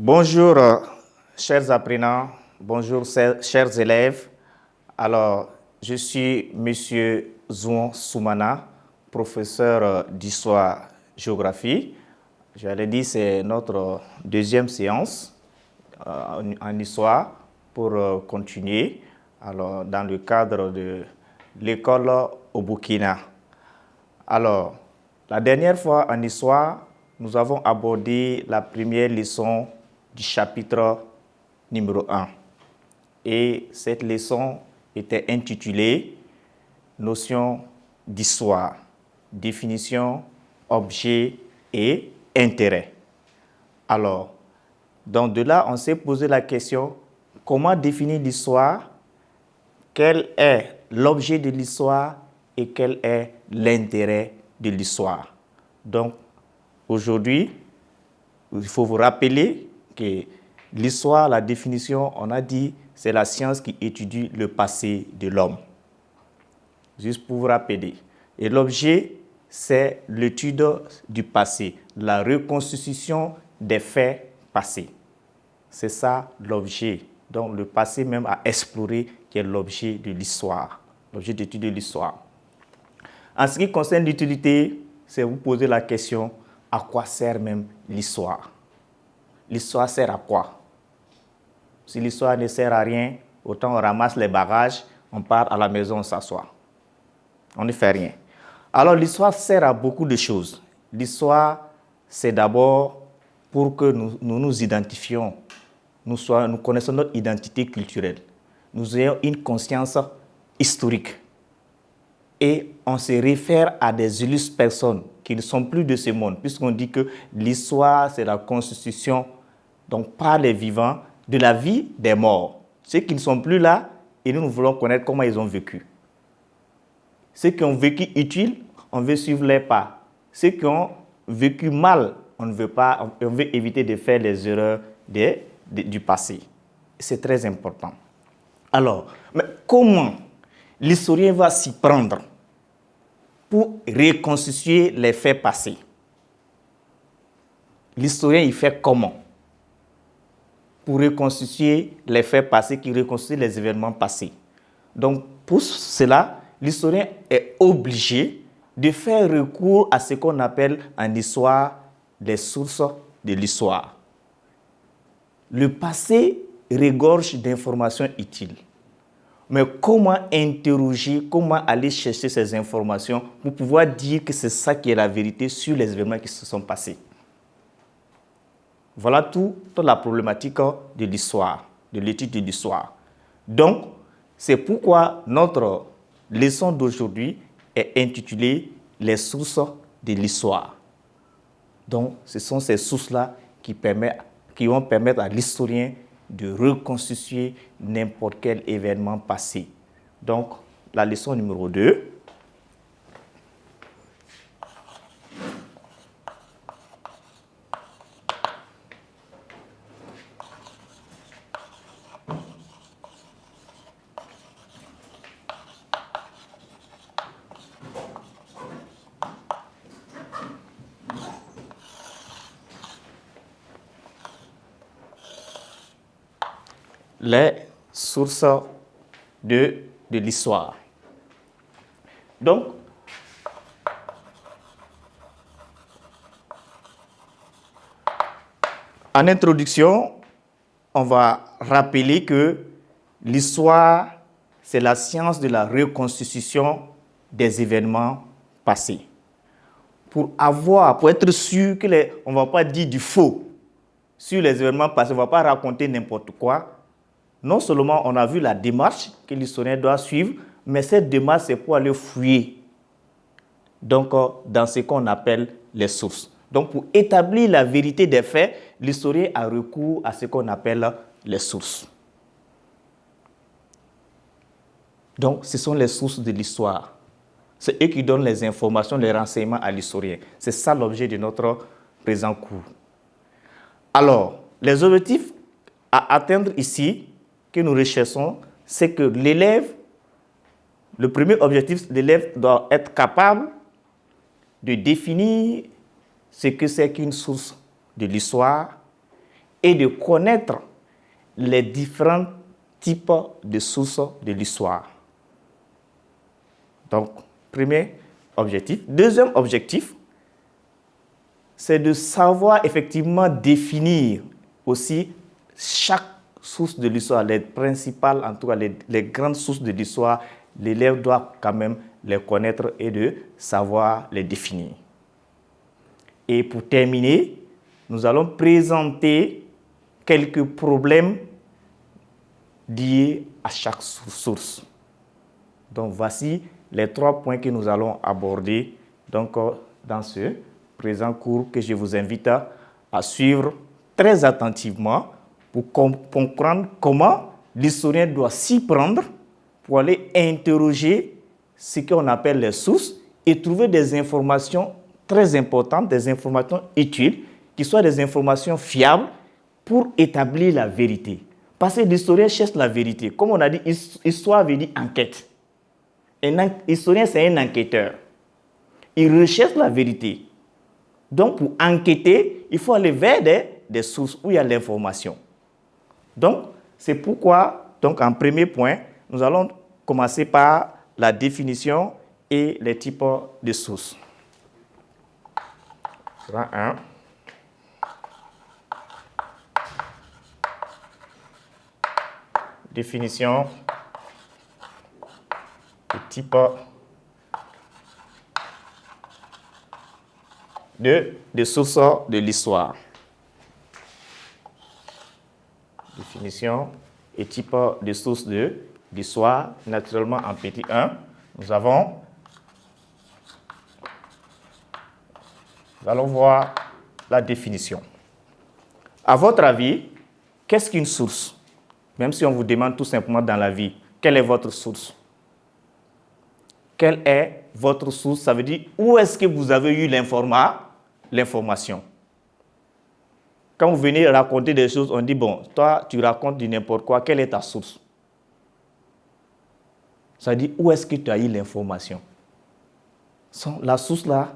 Bonjour, chers apprenants, bonjour, chers élèves. Alors, je suis M. Zouan Soumana, professeur d'histoire-géographie. Je l'ai dit, c'est notre deuxième séance en histoire pour continuer alors, dans le cadre de l'école au Burkina. Alors, la dernière fois en histoire, nous avons abordé la première leçon du chapitre numéro 1. Et cette leçon était intitulée « Notion d'histoire, définition, objet et intérêt ». Alors, donc de là, on s'est posé la question « Comment définir l'histoire? Quel est l'objet de l'histoire et quel est l'intérêt de l'histoire ?» Donc, aujourd'hui, il faut vous rappeler que l'histoire, la définition, on a dit, c'est la science qui étudie le passé de l'homme. Juste pour vous rappeler. Et l'objet, c'est l'étude du passé, la reconstitution des faits passés. C'est ça l'objet. Donc le passé même à explorer qui est l'objet de l'histoire, l'objet d'étude de l'histoire. En ce qui concerne l'utilité, c'est vous poser la question, à quoi sert même l'histoire? L'histoire sert à quoi? Si l'histoire ne sert à rien, autant on ramasse les bagages, on part à la maison, on s'assoit. On ne fait rien. Alors l'histoire sert à beaucoup de choses. L'histoire, c'est d'abord pour que nous identifions, nous connaissons notre identité culturelle, nous ayons une conscience historique. Et on se réfère à des illustres personnes qui ne sont plus de ce monde, puisqu'on dit que l'histoire, c'est la constitution, donc par les vivants, de la vie des morts. Ceux qui ne sont plus là, et nous voulons connaître comment ils ont vécu. Ceux qui ont vécu utile, on veut suivre les pas. Ceux qui ont vécu mal, on veut éviter de faire les erreurs du passé. C'est très important. Alors, mais comment l'historien va s'y prendre pour reconstituer les faits passés? L'historien, il fait comment pour reconstituer les faits passés, qui reconstituent les événements passés? Donc, pour cela, l'historien est obligé de faire recours à ce qu'on appelle en histoire les sources de l'histoire. Le passé regorge d'informations utiles. Mais comment interroger, comment aller chercher ces informations pour pouvoir dire que c'est ça qui est la vérité sur les événements qui se sont passés? Voilà toute la problématique de l'histoire, de l'étude de l'histoire. Donc, c'est pourquoi notre leçon d'aujourd'hui est intitulée « Les sources de l'histoire ». Donc, ce sont ces sources-là qui vont permettre à l'historien de reconstituer n'importe quel événement passé. Donc, la leçon numéro 2. Les sources de l'histoire. Donc, en introduction, on va rappeler que l'histoire, c'est la science de la reconstitution des événements passés. Pour être sûr qu'on ne va pas dire du faux sur les événements passés, on ne va pas raconter n'importe quoi. Non seulement on a vu la démarche que l'historien doit suivre, mais cette démarche, c'est pour aller fouiller. Donc, dans ce qu'on appelle les sources. Donc, pour établir la vérité des faits, l'historien a recours à ce qu'on appelle les sources. Donc, ce sont les sources de l'histoire. C'est eux qui donnent les informations, les renseignements à l'historien. C'est ça l'objet de notre présent cours. Alors, les objectifs à atteindre ici, que nous recherchons, c'est que l'élève, le premier objectif, l'élève doit être capable de définir ce que c'est qu'une source de l'histoire et de connaître les différents types de sources de l'histoire. Donc, premier objectif. Deuxième objectif, c'est de savoir effectivement définir aussi chaque source de l'histoire, les principales, en tout cas les grandes sources de l'histoire. L'élève doit quand même les connaître et de savoir les définir. Et pour terminer, nous allons présenter quelques problèmes liés à chaque source. Donc voici les 3 points que nous allons aborder donc, dans ce présent cours que je vous invite à suivre très attentivement pour comprendre comment l'historien doit s'y prendre pour aller interroger ce qu'on appelle les sources et trouver des informations très importantes, des informations utiles, qui soient des informations fiables pour établir la vérité. Parce que l'historien cherche la vérité. Comme on a dit, histoire veut dire enquête. Un historien, c'est un enquêteur. Il recherche la vérité. Donc, pour enquêter, il faut aller vers des sources où il y a l'information. Donc, c'est pourquoi, donc, en premier point, nous allons commencer par la définition et les types de sources. 1. Définition et type de sources de l'histoire. Définition et type de sources de l'histoire. Naturellement, en petit 1, nous allons voir la définition. À votre avis, qu'est-ce qu'une source? Même si on vous demande tout simplement dans la vie, quelle est votre source? Quelle est votre source? Ça veut dire où est-ce que vous avez eu l'information. Quand vous venez raconter des choses, on dit, bon, toi, tu racontes du n'importe quoi, quelle est ta source? Ça veut dire où est-ce que tu as eu l'information? La source là,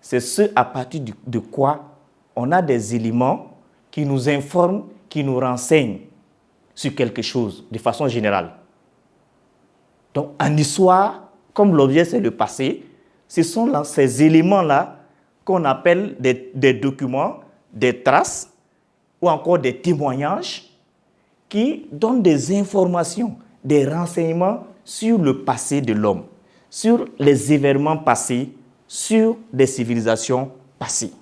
c'est ce à partir de quoi on a des éléments qui nous informent, qui nous renseignent sur quelque chose de façon générale. Donc, en histoire, comme l'objet c'est le passé, ce sont ces éléments-là qu'on appelle des documents, des traces ou encore des témoignages qui donnent des informations, des renseignements sur le passé de l'homme, sur les événements passés, sur des civilisations passées.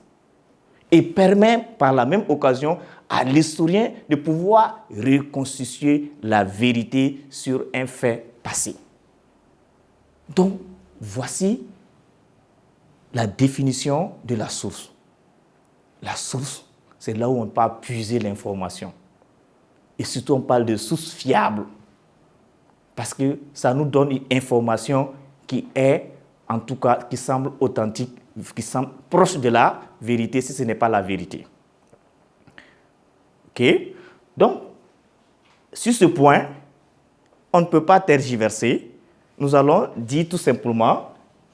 Et permet par la même occasion à l'historien de pouvoir reconstituer la vérité sur un fait passé. Donc, voici la définition de la source. La source, c'est là où on peut puiser l'information. Et surtout, on parle de source fiable. Parce que ça nous donne une information qui est, en tout cas, qui semble authentique, qui semble proche de la vérité, si ce n'est pas la vérité. OK? Donc, sur ce point, on ne peut pas tergiverser. Nous allons dire tout simplement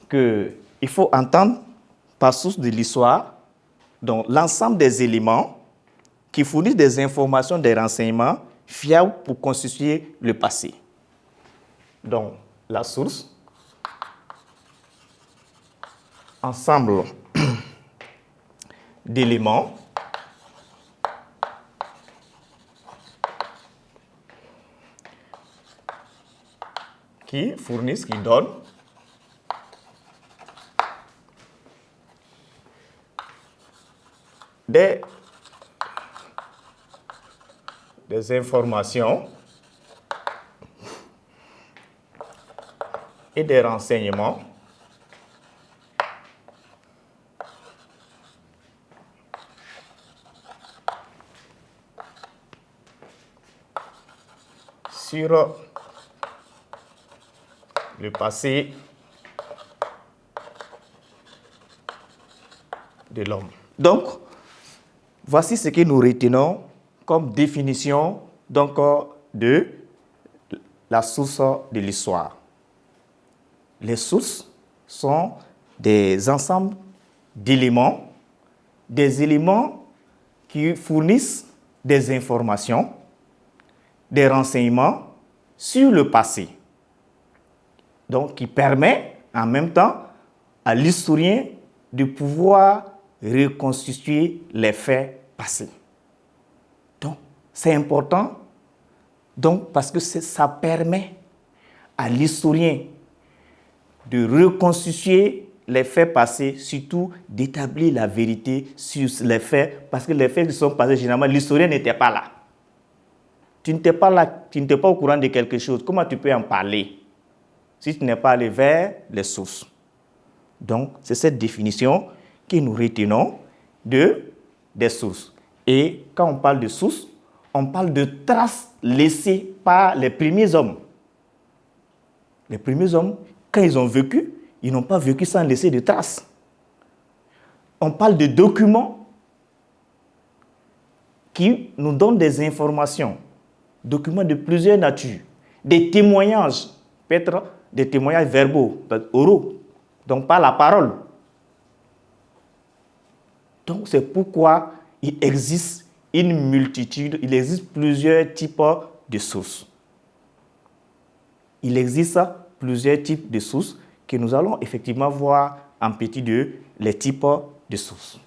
qu'il faut entendre par source de l'histoire donc l'ensemble des éléments qui fournissent des informations, des renseignements fiables pour constituer le passé. Donc, la source, ensemble d'éléments qui fournissent, qui donnent des informations et des renseignements sur le passé de l'homme. Donc, voici ce que nous retenons comme définition donc, de la source de l'histoire. Les sources sont des ensembles d'éléments, des éléments qui fournissent des informations, des renseignements sur le passé. Donc, qui permet en même temps à l'historien de pouvoir reconstituer les faits passés. Donc, c'est important parce que ça permet à l'historien de reconstituer les faits passés, surtout d'établir la vérité sur les faits, parce que les faits qui sont passés, généralement, l'historien n'était pas là. Tu n'étais pas là, tu n'étais pas au courant de quelque chose. Comment tu peux en parler si tu n'es pas allé vers les sources? Donc, c'est cette définition que nous retenons des sources. Et quand on parle de sources, on parle de traces laissées par les premiers hommes. Les premiers hommes, quand ils ont vécu, ils n'ont pas vécu sans laisser de traces. On parle de documents qui nous donnent des informations, documents de plusieurs natures, des témoignages, peut-être des témoignages verbaux, oraux, donc par la parole. Donc c'est pourquoi il existe une multitude, il existe plusieurs types de sources. Il existe plusieurs types de sources que nous allons effectivement voir en petit 2, les types de sources.